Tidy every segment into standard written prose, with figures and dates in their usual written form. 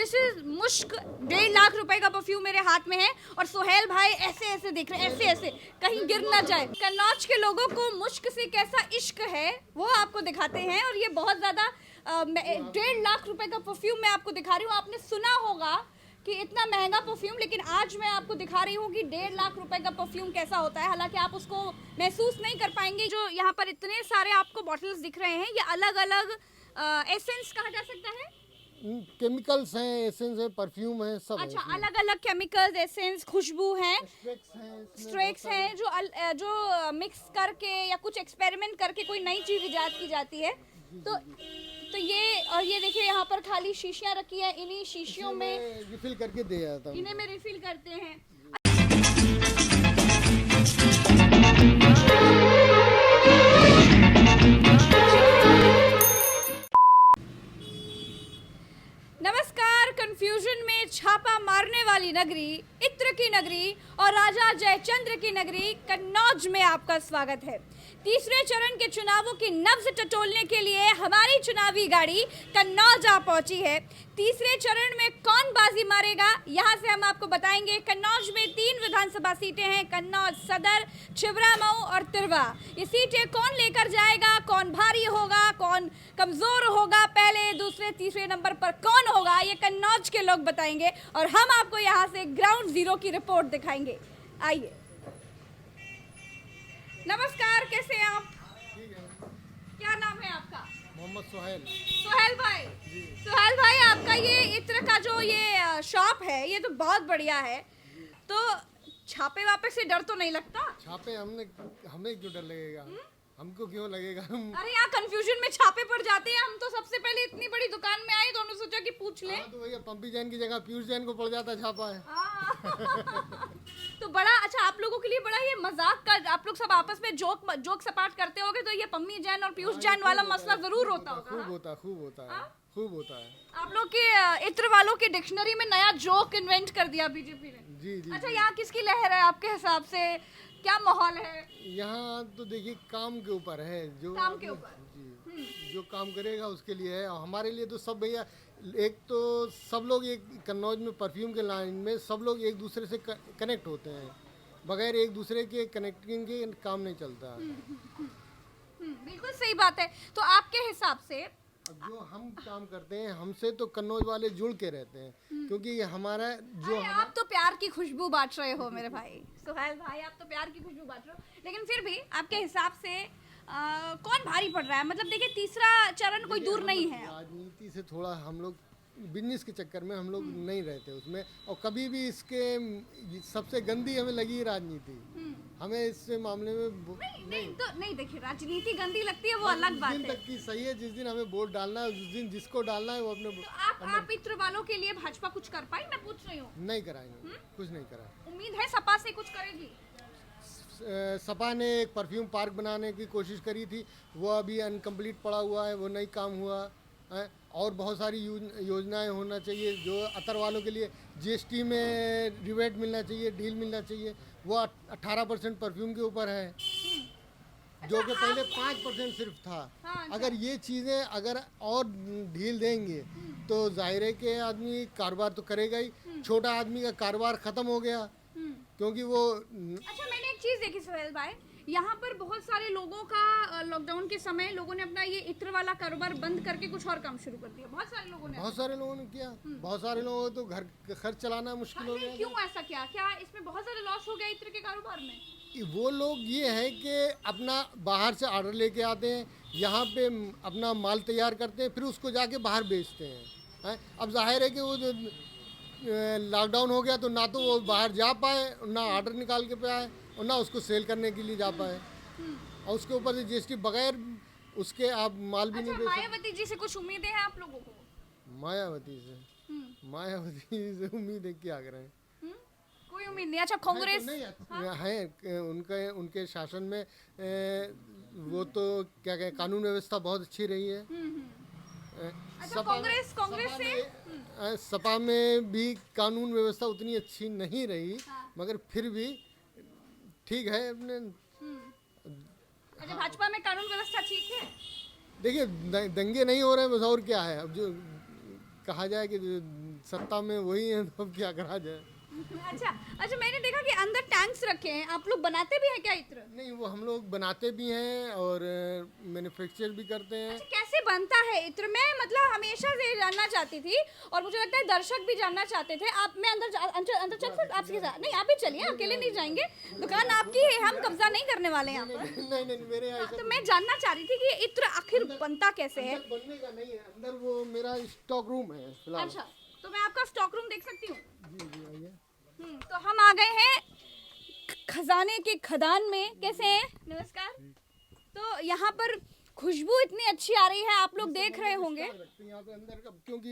This is मुश्क 1.5 लाख रुपए का परफ्यूम मेरे हाथ में है और सोहेल भाई ऐसे ऐसे देख रहे हैं, ऐसे ऐसे कहीं गिर ना जाए। कन्नौज के लोगों को मुश्क से कैसा इश्क है वो आपको दिखाते हैं। और ये बहुत ज्यादा 1.5 लाख रुपए का परफ्यूम मैं आपको दिखा रही हूँ। आपने सुना होगा कि इतना महंगा परफ्यूम, लेकिन आज मैं आपको दिखा रही हूँ कि 1.5 लाख रुपए का परफ्यूम कैसा होता है। हालांकि आप उसको महसूस नहीं कर पाएंगे। जो यहाँ पर इतने सारे आपको बॉटल्स दिख रहे हैं, ये अलग अलग एसेंस कहा जा सकता है। केमिकल्स हैं, एसेंस है, परफ्यूम है, सब अच्छा, है। अलग अलग केमिकल्स, एसेंस, खुशबू हैं, स्ट्रेक्स हैं, हैं जो मिक्स करके या कुछ एक्सपेरिमेंट करके कोई नई चीज इजाद की जाती है। तो ये देखिए यहाँ पर खाली शीशियाँ रखी है। इन्हीं शीशियों में रिफिल करके दे जाता हूँ। इन्हें में रिफिल करते हैं। नमस्कार। कंफ्यूजन में छापा मारने वाली नगरी, इत्र की नगरी और राजा जयचंद्र की नगरी कन्नौज में आपका स्वागत है। तीसरे चरण के चुनावों की नब्ज टटोलने के लिए हमारी चुनावी गाड़ी कन्नौज आ पहुंची है। तीसरे चरण में कौन बाजी मारेगा, यहाँ से हम आपको बताएंगे। कन्नौज में 3 विधानसभा सीटें हैं, कन्नौज सदर, छिबरामऊ और तिरवा। ये सीटें कौन लेकर जाएगा, कौन भारी होगा, कौन कमजोर होगा, पहले दूसरे तीसरे नंबर पर कौन होगा, ये कन्नौज के लोग बताएंगे और हम आपको यहाँ से ग्राउंड जीरो की रिपोर्ट दिखाएंगे। आइए। नमस्कार, कैसे हैं आप? क्या नाम है आपका? मोहम्मद सोहेल। सोहेल भाई। सोहेल भाई, आपका ये इत्र का जो ये शॉप है, ये तो बहुत बढ़िया है। तो छापे वापे से डर तो नहीं लगता? छापे हमें क्यों डर लगेगा? हमको क्यों लगेगा? अरे यहाँ कंफ्यूजन में छापे पड़ जाते हैं। हम तो सबसे पहले इतनी बड़ी दुकान में आए तो हमने सोचा कि पूछ लें। तो भैया पंपी जैन की जगह पीयूष जैन को पड़ जाता छापा है। तो बड़ा अच्छा, आप लोगों के लिए बड़ा ये मजाक का, आप लोग सब आपस में जोक सपाट करते होगे, तो ये पम्मी जैन और पीयूष जैन वाला मसला जरूर होता होगा। खूब होता है। आप लोग के इत्र वालों की डिक्शनरी में नया जोक इन्वेंट कर दिया बीजेपी ने। जी। अच्छा, यहाँ किसकी लहर है आपके हिसाब से? क्या माहौल है यहाँ? तो देखिए, काम के ऊपर है। जो काम के ऊपर जी, जो काम करेगा उसके लिए है। हमारे लिए तो सब भैया, एक तो सब लोग एक कन्नौज में परफ्यूम के लाइन में सब लोग एक दूसरे से कनेक्ट होते हैं। बगैर एक दूसरे के कनेक्टिंग के काम नहीं चलता। बिल्कुल सही बात है। तो आपके हिसाब से जो हम काम करते हैं, हमसे तो कन्नौज वाले जुड़ के रहते हैं, क्योंकि हमारा जो आप तो प्यार की खुशबू बांट रहे हो मेरे भाई सोहेल भाई, आप तो प्यार की खुशबू बांट रहे हो। लेकिन फिर भी आपके हिसाब से कौन भारी पड़ रहा है? मतलब देखिए, तीसरा चरण कोई दूर नहीं है। राजनीति से थोड़ा हम लोग बिजनेस के चक्कर में हम लोग नहीं रहते उसमें, और कभी भी इसके सबसे गंदी हमें लगी राजनीति। हमें इस मामले में नहीं देखिए, राजनीति गंदी लगती है वो अलग बात है। जिस दिन तक की सही है, जिस दिन हमें वोट डालना है, उस दिन जिसको डालना है वो अपने तो आप इत्र वालों के लिए भाजपा कुछ कर पाई? मैं पूछ रही हूँ। नहीं कराएंगे, कुछ नहीं करा। उम्मीद है सपा से कुछ करेगी? सपा ने एक परफ्यूम पार्क बनाने की कोशिश करी थी, वो अभी अनकम्प्लीट पड़ा हुआ है, वो नहीं काम हुआ है। और बहुत सारी योजनाएं होना चाहिए। जो अतर वालों के लिए जीएसटी में रिबेट मिलना चाहिए, डील मिलना चाहिए, वो 18% परफ्यूम के ऊपर है, जो कि पहले 5% सिर्फ था। अगर ये चीज़ें अगर और ढील देंगे तो जाहिर है कि आदमी कारोबार तो करेगा ही। छोटा आदमी का कारोबार ख़त्म हो गया, क्योंकि वो अच्छा, मैंने एक चीज़ देखी सोहेल भाई, यहाँ पर बहुत सारे लोगों का लॉकडाउन के समय लोगों ने अपना ये इत्र वाला कारोबार बंद करके कुछ और काम शुरू कर दिया। बहुत सारे लोगों ने किया। बहुत सारे लोगों को तो घर खर्च चलाना मुश्किल हो गया। क्यों ऐसा किया? क्या इसमें बहुत सारे लॉस हो गया इत्र के कारोबार में? वो लोग ये है कि अपना बाहर से ऑर्डर लेके आते हैं, यहाँ पे अपना माल तैयार करते हैं, फिर उसको जाके बाहर बेचते हैं। अब जाहिर है कि वो लॉकडाउन हो गया तो ना तो वो बाहर जा पाए, ना ऑर्डर निकाल के पाए, और ना उसको सेल करने के लिए जा पाए। और उसके ऊपर से जीएसटी, बगैर उसके आप माल भी नहीं बेच सकते। मायावती जी से कुछ उम्मीदें हैं आप लोगों को? मायावती से उम्मीदें क्या करें? कोई उम्मीद नहीं। अच्छा, कांग्रेस है उनके शासन में वो तो क्या कहें, कानून व्यवस्था बहुत अच्छी रही है। अच्छा, कांग्रेस से सपा में भी कानून व्यवस्था उतनी अच्छी नहीं रही, मगर फिर भी ठीक है अपने। अच्छा, भाजपा में कानून व्यवस्था ठीक है? देखिए, दंगे नहीं हो रहे हैं बस, और क्या है। अब जो कहा जाए कि सत्ता में वही है, तो अब क्या करा जाए। अच्छा अच्छा, मैंने देखा कि अंदर टैंक्स रखे हैं, आप लोग बनाते भी हैं क्या इत्र? नहीं, वो हम लोग बनाते भी हैं और मैन्युफैक्चर भी करते हैं। अच्छा, कैसे बनता है इत्र? मैं मतलब हमेशा से जानना चाहती थी और मुझे लगता है दर्शक भी जानना चाहते थे। आप मैं अंदर चल सकता आपके साथ? नहीं, आप ही चलिए, अकेले नहीं जाएंगे, दुकान आपकी है, हम कब्जा नहीं करने वाले हैं यहाँ पर। नहीं नहीं, मेरे यहाँ तो मैं जानना चाह रही थी कि ये इत्र आखिर बनता कैसे है। अंदर बनने का नहीं है, अंदर वो मेरा स्टॉक रूम है फिलहाल। अच्छा, तो मैं आपका स्टॉक रूम देख सकती हूँ? जी जी, आइए। तो हम आ गए हैं खजाने के खदान में। कैसे हैं? नमस्कार। तो यहाँ पर खुशबू इतनी अच्छी आ रही है, आप लोग देख रहे होंगे। रखते हैं यहाँ पे अंदर का, क्योंकि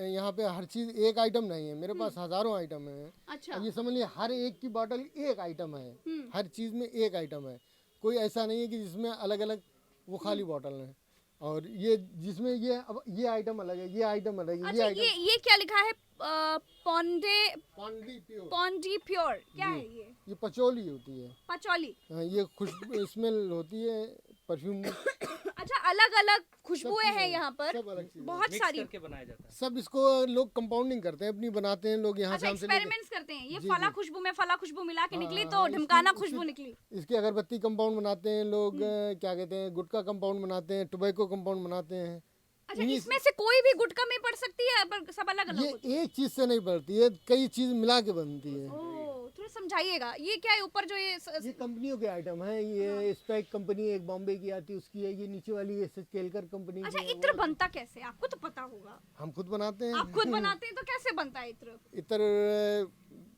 यहाँ पे हर चीज एक आइटम नहीं है, मेरे पास हजारों आइटम है। अच्छा। अब ये समझ लिया, हर एक की बॉटल एक आइटम है, हर चीज में एक आइटम है। कोई ऐसा नहीं है कि जिसमें अलग अलग वो खाली बॉटल है। और ये जिसमें ये अब ये आइटम अलग है, ये आइटम अलग है, अच्छा, आइटम ये क्या लिखा है? पौंडे पॉन्डी प्योर। पौंडी प्योर क्या है ये? पचौली होती है। पचौली। हाँ, ये खुशबू स्मेल होती है परफ्यूम। अच्छा, अलग अलग खुशबुएं हैं यहाँ पर, सब अलग चीज़ है। बहुत सारी। करके बनाया जाता है। सब इसको लोग कंपाउंडिंग करते हैं, अपनी बनाते हैं लोग यहाँ अच्छा, से हमसे लेके। एक्सपेरिमेंट्स करते हैं। ये फला खुशबू में फला खुशबू मिला के निकली तो ढिमकाना खुशबू निकली। इसकी अगरबत्ती कंपाउंड बनाते हैं लोग, क्या कहते हैं, गुटखा कंपाउंड बनाते हैं, टोबैको कंपाउंड बनाते हैं। अच्छा, इसमें से कोई भी गुटखा में पड़ सकती है पर सब अलग अलग होती ये एक चीज से नहीं बनती है, कई चीज मिला के बनती है। है? ओह, थोड़ा समझाइएगा, ये क्या है ऊपर जो ये कंपनियों के आइटम है। ये स्पेक कंपनी एक बॉम्बे की आती है, उसकी है। ये नीचे वाली एस केलकर कंपनी अच्छा, की है। इत्र बनता कैसे? आपको तो पता होगा। हम खुद बनाते हैं। आप खुद बनाते हैं तो कैसे बनता है इत्र? इतर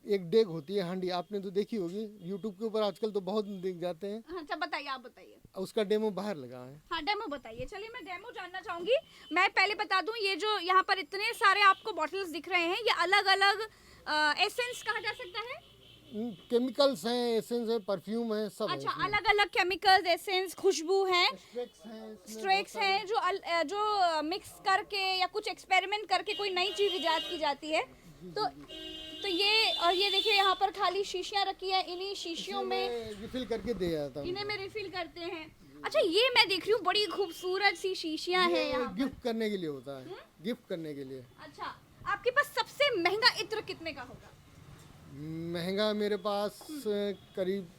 एक डेग होती है, हांडी, आपने तो देखी होगी यूट्यूब के ऊपर, आजकल तो बहुत दिख जाते हैं। अच्छा, बताइए, आप बताइए। उसका डेमो बाहर लगा है। हाँ, डेमो बताइए। चलिए, मैं डेमो जानना चाहूंगी। मैं पहले बता दूं, ये जो यहाँ पर इतने सारे आपको बॉटल्स दिख रहे हैं, ये अलग अलग एसेंस कहा जा सकता है? केमिकल्स हैं, एसेंस है, परफ्यूम है, सब अच्छा, अलग अलग केमिकल्स, एसेंस, खुशबू हैं, है। स्ट्रेक्स हैं, जो मिक्स करके या कुछ एक्सपेरिमेंट करके कोई नई चीज इजाद की जाती है। तो ये देखिए, यहाँ पर खाली शीशियाँ रखी है। इन्हीं शीशियों में रिफिल करके दे जाता हूँ। इन्हें में रिफिल करते हैं। अच्छा, ये मैं देख रही हूँ, बड़ी खूबसूरत सी शीशियाँ हैं यहाँ पर। गिफ्ट करने के लिए होता है, गिफ्ट करने के लिए। अच्छा, आपके पास सबसे महंगा इत्र कितने का होगा? महंगा मेरे पास करीब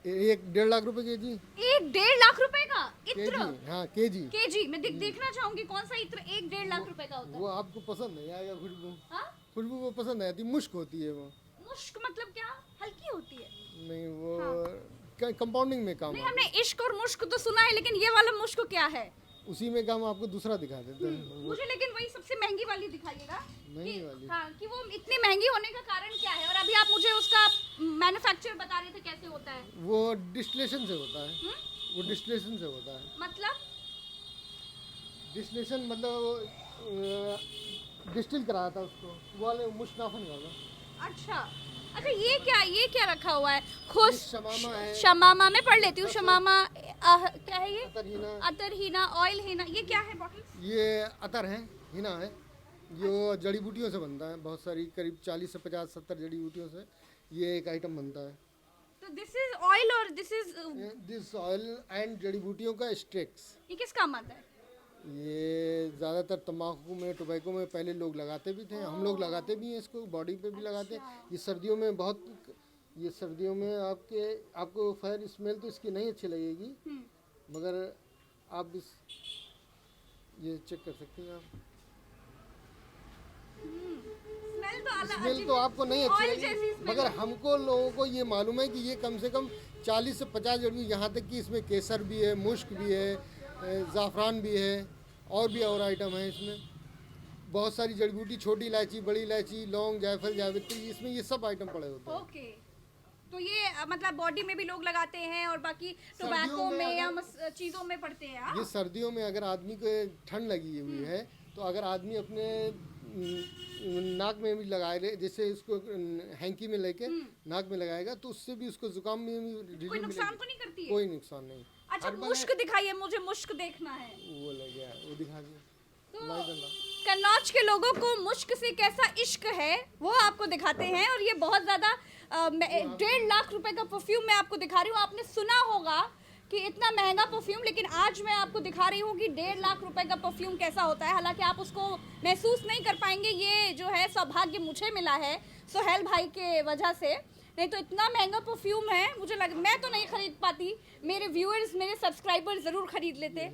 1-1.5 लाख रुपए केजी। 1-1.5 लाख रुपए का इत्र? केजी, हाँ केजी। केजी मैं देखना चाहूंगी कौन सा इत्र 1-1.5 लाख रुपए का होता वो है। आपको पसंद नहीं आएगा खुशबू। हाँ? खुशबू वो पसंद नहीं आती, मुश्क होती है वो। मुश्क मतलब क्या? हल्की होती है? नहीं, वो कंपाउंडिंग में काम नहीं, आता हमने इश्क और मुश्क तो सुना है, लेकिन ये वाला मुश्क क्या है? है। उसी में काम आपको दूसरा दिखा देते हैं। वो मुझे लेकिन वही सबसे महंगी वाली दिखाइएगा। महंगी वाली। हाँ, कि वो इतनी महंगी होने का कारण क्या है? और अभी आप मुझे उसका मैन्युफैक्चर बता रहे थे, कैसे होता है? वो डिस्टिलेशन से होता है। वो डिस्टिलेशन से होता है। मतलब? डिस्टिलेशन मतलब डिस्टिल कराया था उसको, वो वाले मुश्नाफन का। अच्छा अच्छा, ये क्या रखा हुआ है? खुश शमामा है। शमामा में पढ़ लेती हूँ। शमामा क्या है ये? अतर हीना। अतर हीना, ऑयल हीना। ये क्या है बॉटल? ये अतर है, हिना है, जो जड़ी बूटियों से बनता है। बहुत सारी, करीब 40 से 50-70 जड़ी बूटियों से ये एक आइटम बनता है। तो दिस इज ऑयल और this is this oil and जड़ी बूटियों का स्ट्रेक्स। ये किस काम आता है? ये ज़्यादातर तम्बाकू में, टोबैको में पहले लोग लगाते भी थे, हम लोग लगाते भी हैं इसको, बॉडी पे भी लगाते हैं। ये सर्दियों में बहुत, ये सर्दियों में आपको फायर स्मेल तो इसकी नहीं अच्छी लगेगी, मगर आप ये चेक कर सकती हैं आप। स्मेल तो अलग, स्मेल तो आपको नहीं अच्छी लगेगी, मगर हमको लोगों को ये मालूम है कि ये कम से कम 40 से 50 जड़ी, यहाँ तक कि इसमें केसर भी है, मुश्क भी है, ज़ाफ़रान भी है, और आइटम है इसमें। बहुत सारी जड़ी बूटी, छोटी इलायची, बड़ी इलायची, लौंग, जायफल, जावित्री, इसमें ये सब आइटम पड़े होते हैं। ओके, तो ये मतलब बॉडी में भी लोग लगाते हैं और बाकी टोबैको में या चीज़ों में पड़ते हैं। ये सर्दियों में अगर आदमी को ठंड लगी हुई है, तो अगर आदमी अपने नाक में भी लगाए, जैसे इसको हैंकी में लेके नाक में लगाएगा, तो उससे भी उसको जुकाम में भी कोई नुकसान तो नहीं करती है? कोई नुकसान नहीं। अच्छा, मुश्क दिखाइए, मुझे मुश्क देखना है। वो लग गया, वो दिखा दिया। तो कन्नौज के लोगों को मुश्क से कैसा इश्क है वो आपको दिखाते हैं। और ये बहुत ज़्यादा 1.5 लाख रुपए का परफ्यूम मैं आपको दिखा रही हूँ। आपने सुना होगा कि इतना महंगा परफ्यूम, लेकिन आज मैं आपको दिखा रही हूँ कि 1.5 लाख रुपए का परफ्यूम कैसा होता है। हालांकि आप उसको महसूस नहीं कर पाएंगे, ये जो है सौभाग्य मुझे मिला है सोहेल भाई के वजह से, नहीं तो इतना महंगा परफ्यूम है, मुझे लग मैं तो नहीं खरीद पाती, मेरे व्यूअर्स मेरे सब्सक्राइबर ज़रूर खरीद लेते।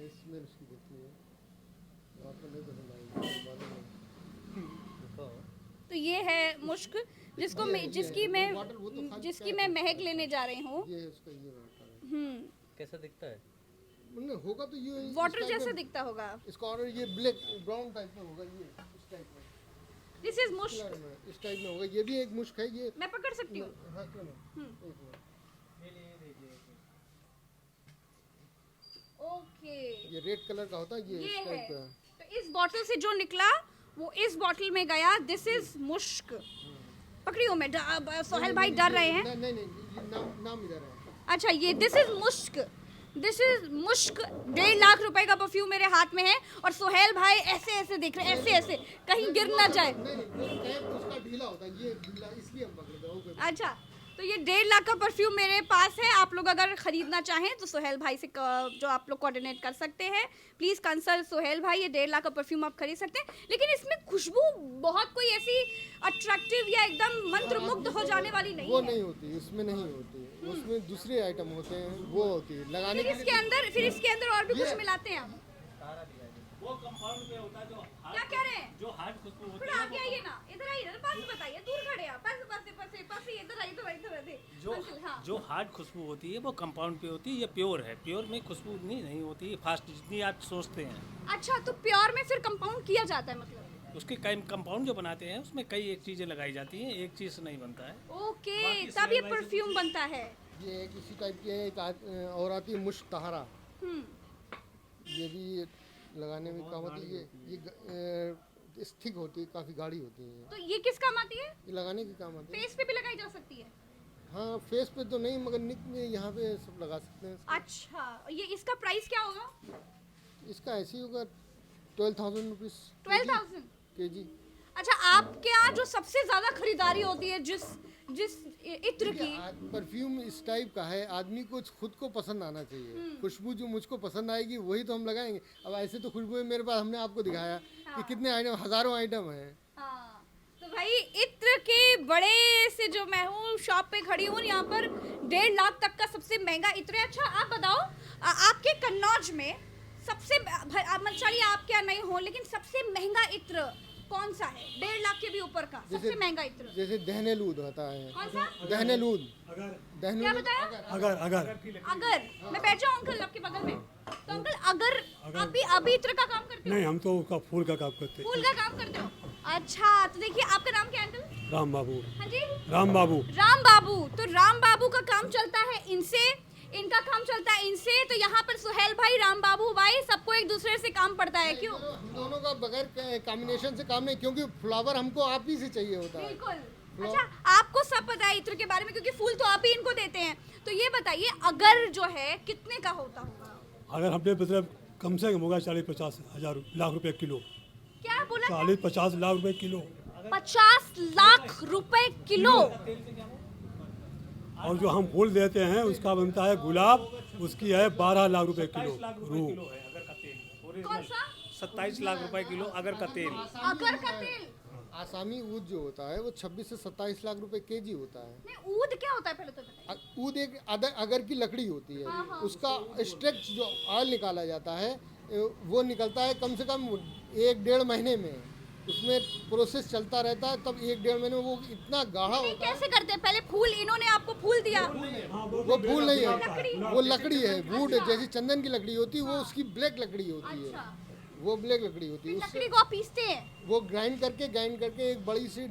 तो ये है मुश्क जिसको मैं जिसकी मैं महक लेने जा रही हूँ। ये उसका ये वाटर है। कैसा दिखता है? नहीं होगा तो ये वाटर जैसा दिखता होगा। इसका ऑर्डर ये ब्लैक ब्राउन टाइप में होगा, ये इस टाइप में, दिस इज मुश्क। कलर में इस टाइप में होगा। ये भी एक मुश्क है ये। मैं पकड़ सकती हूँ? हाँ क्यों ना, एक मिनट। ओके, ये रेड कलर का होता है, ये इस ये टाइप है। का। तो इस बॉटल से जो निकला वो इस बॉटल में गया। दिस इज मुश्क। पकड़ी हूँ मैं, सोहेल भाई डर रहे हैं। नहीं, ये नाम इधर है। अच्छा, ये दिस इज मुश्क। दिस इज मुश्क। 1.5 लाख रुपए का परफ्यूम मेरे हाथ में है और सोहेल भाई ऐसे ऐसे देख रहे हैं, ऐसे ऐसे, कहीं गिर ना जाए। नहीं, वो टैप उसका ढीला होता है, ये ढीला इसलिए हम पकड़ते हैं। ओके। अच्छा, तो ये 1.5 लाख का परफ्यूम मेरे पास है। आप लोग अगर खरीदना चाहें तो सोहेल भाई से जो आप लोग कोऑर्डिनेट कर सकते हैं, प्लीज़ कंसल्ट सोहेल भाई। ये 1.5 लाख का परफ्यूम आप खरीद सकते हैं, लेकिन इसमें खुशबू बहुत कोई ऐसी अट्रैक्टिव या एकदम मंत्रमुग्ध हो जाने वाली नहीं वो है। नहीं होती, उसमें नहीं होती, उसमें दूसरे आइटम होते हैं, वो होती है लगाने फिर के इसके अंदर और भी कुछ ये- मिलाते हैं आप। वो कंपाउंड पे होता है जो क्या कह रहे हैं? जो हार्ड खुशबू होती थोड़ा है आगे आइए ना, इधर आइए ना, पास बताइए, दूर खड़े हैं, पास इधर आइए, इधर आइए। जो अंकल, हाँ। जो हार्ड खुशबू होती है वो कंपाउंड पे होती है। ये प्योर है, प्योर में खुशबू नहीं होती है फास्ट जितनी आप सोचते हैं। अच्छा, तो प्योर में फिर कंपाउंड किया जाता है मतलब? उसके कई कंपाउंड जो बनाते हैं उसमें कई एक चीज़ें लगाई जाती हैं, एक चीज़ से नहीं बनता है। ओके, बाकी तब ये smell wise परफ्यूम बनता है। ये एक इसी टाइप की है। एक और आती है मुश्क तहारा, हम्म, ये भी लगाने में काम आती है। ये स्थिक होती है, काफ़ी गाढ़ी होती है। तो ये किस काम आती है? ये लगाने के काम आती है। फेस पे भी लगाई जा सकती है? हाँ, फेस पे तो नहीं, मगर निक में यहाँ पे सब लगा सकते हैं। अच्छा, ये इसका प्राइस क्या होगा? इसका ऐसे ही होगा 12,000 रुपीज़ 12,000। kg। अच्छा, आपके यहाँ जो सबसे ज्यादा खरीदारी होती है जिस जिस इत्र की, परफ्यूम इस टाइप का है, आदमी को खुद को पसंद आना चाहिए। खुशबू जो मुझको पसंद आएगी वही तो हम लगाएंगे। अब ऐसे तो खुशबू मेरे पास, हमने आपको दिखाया कि कितने आइटम, हजारों आइटम हैं। हाँ, तो भाई इत्र के बड़े से जो मैं हूँ शॉप पे खड़ी हूँ, यहाँ पर 1.5 लाख तक का सबसे महंगा इत्र है। अच्छा, आप बताओ, आपके कन्नौज में सबसे, चलिए आपके यहाँ नहीं हो, लेकिन सबसे महंगा इत्र कौन सा है? 1.5 लाख के भी ऊपर का सबसे महंगा इत्र जैसे दहनेलूद होता है। कौन सा? दहनेलूद। क्या बताया? अगर मैं बैठ जाऊँ अंकल आपके बगल में, तो अंकल अगर अभी इत्र का काम करते हो? नहीं, हम तो उसका फूल का काम करते हैं। फूल का काम करते हो? अच्छा, तो देखिए, आपका नाम क्या है अंकल? राम बाबू। हाँ जी, राम बाबू। राम बाबू। तो राम बाबू का काम चलता है इनसे, इनका काम चलता है इनसे, तो यहाँ पर सुहेल भाई, राम बाबू भाई, सबको एक दूसरे से काम पड़ता है। क्यों? हम दोनों का बगैर कॉम्बिनेशन से काम नहीं, क्योंकि फ्लावर हमको आप ही से चाहिए होता है। बिल्कुल। अच्छा, आपको सब पता है इत्र के बारे में, क्योंकि फूल तो आप ही इनको देते हैं। तो ये बताइए, अगर जो है कितने का होता होगा? अगर हमने मतलब कम से कम होगा 40-50 हजार लाख रुपए किलो। क्या बोला? 40-50 लाख रुपए किलो। 50 लाख रुपए किलो? और जो हम फूल देते हैं उसका बनता है गुलाब, उसकी है 12 लाख रुपए किलो रूह। अगर का तेल कौन सा? 27 लाख रुपए किलो अगर का तेल। अगर का तेल? आसामी ऊद जो होता है वो 26 से 27 लाख रुपए केजी होता है। नहीं, ऊद क्या होता है पहले तो बताइए। ऊद एक अगर की लकड़ी होती है, उसका एक्सट्रैक्ट जो ऑयल निकाला जाता है वो निकलता है कम से कम 1-1.5 महीने में। उसमें प्रोसेस चलता रहता है, तब 1-1.5 महीने में वो इतना गाढ़ा नहीं, होता है। कैसे करते हैं? पहले फूल, इन्होंने आपको फूल दिया, वो फूल नहीं है, वो लकड़ी है, वुड। जैसी चंदन की लकड़ी होती है, वो उसकी ब्लैक लकड़ी होती है, अच्छा, वो ब्लैक लकड़ी होती है। फिर उससे लकड़ी को आप पीसते हैं? वो ग्राइंड करके एक बड़ी सी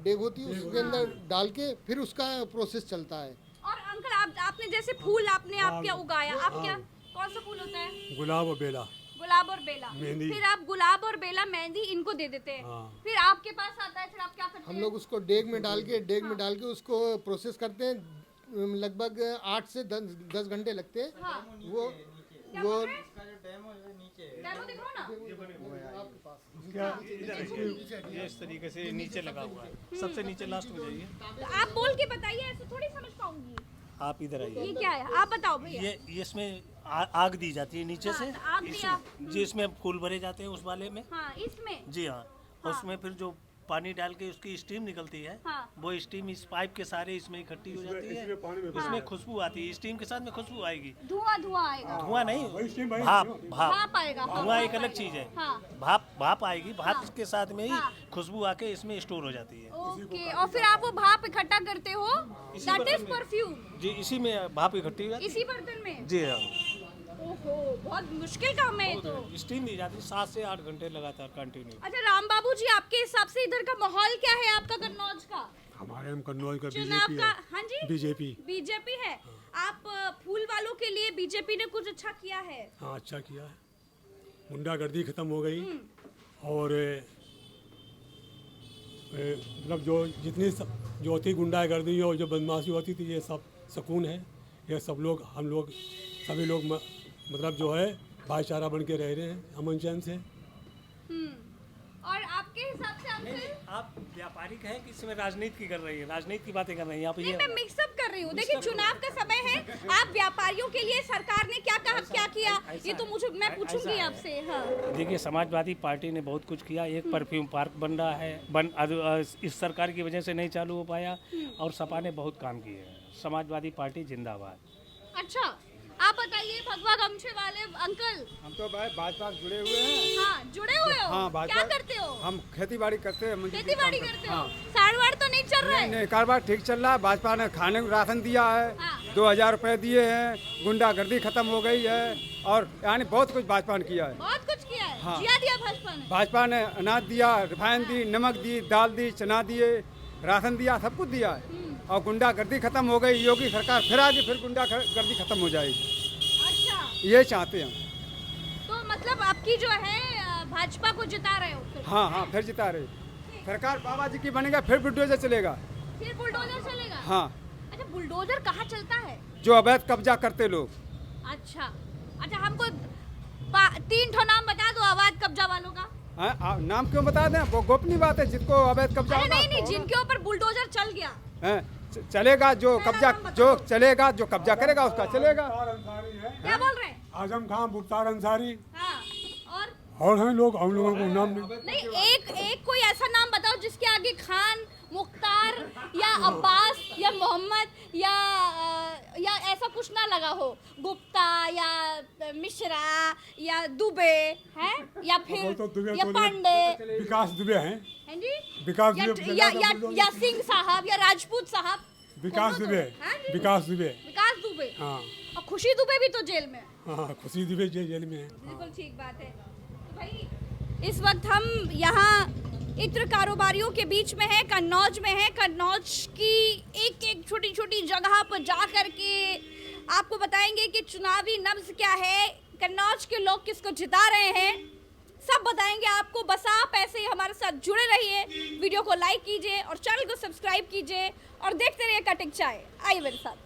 डेग होती है, उसके अंदर डाल के फिर उसका प्रोसेस चलता है। और अंकल, आपने जैसे फूल आपने आप क्या उगाया? आप क्या, कौन सा फूल होता है? गुलाब और बेला। गुलाब और बेला। मेहंदी। फिर आप गुलाब और बेला, मेहंदी इनको दे देते हैं। हाँ। फिर आपके पास आता है, फिर आप क्या करते हम हैं? लोग उसको डेग में डाल के उसको प्रोसेस करते हैं। लगभग 8 से 10 घंटे लगते हैं। हाँ। वो क्या वो बोल रहे हैं? डेमो दिखाओ ना। आपके पास ये इस तरीके से नीचे लगा हुआ है, सबसे नीचे लास्ट हो जाइए। तो आप बोल के बताइए, ऐसे थोड़ी समझ पाऊंगी। आप इधर आइए। ये क्या है आप बताओ भैया। ये इसमें आग दी जाती है नीचे हाँ, से। तो आग दिया। जी, इसमें फूल भरे जाते हैं उस वाले में। हाँ इसमें। जी हाँ, उसमें फिर जो पानी डाल के उसकी स्टीम निकलती है, हाँ। वो स्टीम इस पाइप के सारे इसमें इकट्ठी हो जाती है। इसमें खुशबू आती है, स्टीम के साथ में खुशबू आएगी। धुआं आएगा। धुआं नहीं, भाप भाप भाप आएगा। हाँ, धुआं एक अलग चीज है। हाँ। भाप आएगी, भाप के साथ में ही हाँ। खुशबू आके इसमें स्टोर हो जाती है। ओके, और फिर आप वो भाप इकट्ठा करते हो, दैट इज परफ्यूम। जी, इसी में भाप इकट्ठी हो जाती इसी बर्तन में। है। जी हाँ, ओहो, बहुत मुश्किल काम है ये तो। स्टीम दी जाती है 7 से 8 घंटे लगातार कंटिन्यू। अच्छा राम बाबू जी, आपके हिसाब से इधर का माहौल क्या है आपका कन्नौज का? हमारे हम कन्नौज का चुनाव बीजेपी का? है। हाँ जी, बीजेपी। बीजेपी है। आप फूल वालों के लिए बीजेपी ने कुछ अच्छा किया है? हाँ, अच्छा किया है। गुंडागर्दी खत्म हो गई और मतलब जो जितनी जो होती गुंडागर्दी और जो बदमाशी होती थी, ये सब सुकून है। ये सब लोग हम लोग सभी लोग मतलब जो है भाईचारा बन के रह रहे हैं अमन चैन से। और आपके हिसाब से अंकल? आप व्यापारिक हैं कि इसमें राजनीति की कर रही है, राजनीति की बातें कर रही हैं आप? नहीं, ये मैं मिक्सअप कर रही हूँ। देखिए चुनाव का समय है, आप व्यापारियों के लिए सरकार ने क्या कहा, क्या किया, ये तो मुझे मैं पूछूंगी आपसे। हाँ, देखिए, समाजवादी पार्टी ने बहुत कुछ किया। एक परफ्यूम पार्क बन रहा है, इस सरकार की वजह से नहीं चालू हो पाया। और सपा ने बहुत काम किए हैं। समाजवादी पार्टी जिंदाबाद। अच्छा आप बताइए भगवा गमछे वाले अंकल। हम तो भाई भाजपा से जुड़े हुए हैं। हाँ, जुड़े हुए हो? हाँ, भाजपा। क्या करते हो? हम खेती बाड़ी करते हैं। खेती बाड़ी करते हो? हाँ। साड़ वाड़ तो नहीं चल रहा है? नहीं, कारोबार ठीक चल रहा है। भाजपा ने खाने को राशन दिया है, हाँ। 2000 रुपए दिए हैं, गुंडागर्दी खत्म हो गई है और यानी बहुत कुछ भाजपा ने किया है। बहुत कुछ किया है। हाँ। जिया दिया भाजपा ने। भाजपा ने अनाज दिया, रिफाइन दी, नमक दी, दाल दी, चना दिए, राशन दिया, सब कुछ दिया है। और गुंडागर्दी खत्म हो गई। योगी सरकार फिर आगे, फिर गुंडागर्दी खत्म हो जाएगी, अच्छा, ये चाहते हैं। तो मतलब आपकी जो है भाजपा को जिता रहे हो फिर? हाँ हाँ, फिर जिता रहे। सरकार बाबा जी की बनेगा, फिर बुलडोजर चलेगा। फिर बुलडोजर चलेगा? हाँ, अच्छा, बुलडोजर कहाँ चलता है? जो अवैध कब्जा करते लोग। अच्छा अच्छा, हमको 3 ठो नाम बता दो अवैध कब्जा वालों का। नाम क्यों बता दें, वो गोपनीय बात है। जिसको अवैध कब्जा अरे होगा, नहीं नहीं, तो जिनके ऊपर बुलडोजर चल गया। हैं, चलेगा। जो कब्जा, जो चलेगा, जो कब्जा करेगा उसका चलेगा। क्या बोल रहे हैं? आजम खान, मुख्तार अंसारी हाँ, और हम लोगों को नाम नहीं। नहीं, एक कोई ऐसा नाम बताओ जिसके आगे खान, मुख्तार या अब्बास या मोहम्मद या ऐसा कुछ ना लगा हो, गुप्ता या मिश्रा या दुबे है या फिर या पांडे। विकास दुबे हैं। हैं जी? विकास या, दुबे या सिंह साहब या राजपूत साहब। विकास होगा तो, दुबे हैं जी? विकास दुबे विकास दुबे। हाँ और खुशी दुबे भी तो जेल में है। हाँ, खुशी दुबे जेल में है। बिल्कुल ठीक बात है। तो भाई इस वक्त हम यहाँ इत्र कारोबारियों के बीच में है, कन्नौज में है। कन्नौज की एक एक छोटी छोटी जगह पर जा कर के आपको बताएंगे कि चुनावी नब्ज क्या है, कन्नौज के लोग किसको जिता रहे हैं, सब बताएंगे आपको। बस आप ऐसे ही हमारे साथ जुड़े रहिए, वीडियो को लाइक कीजिए और चैनल को सब्सक्राइब कीजिए और देखते रहिए कटिंग चाय। आइए मेरे साथ।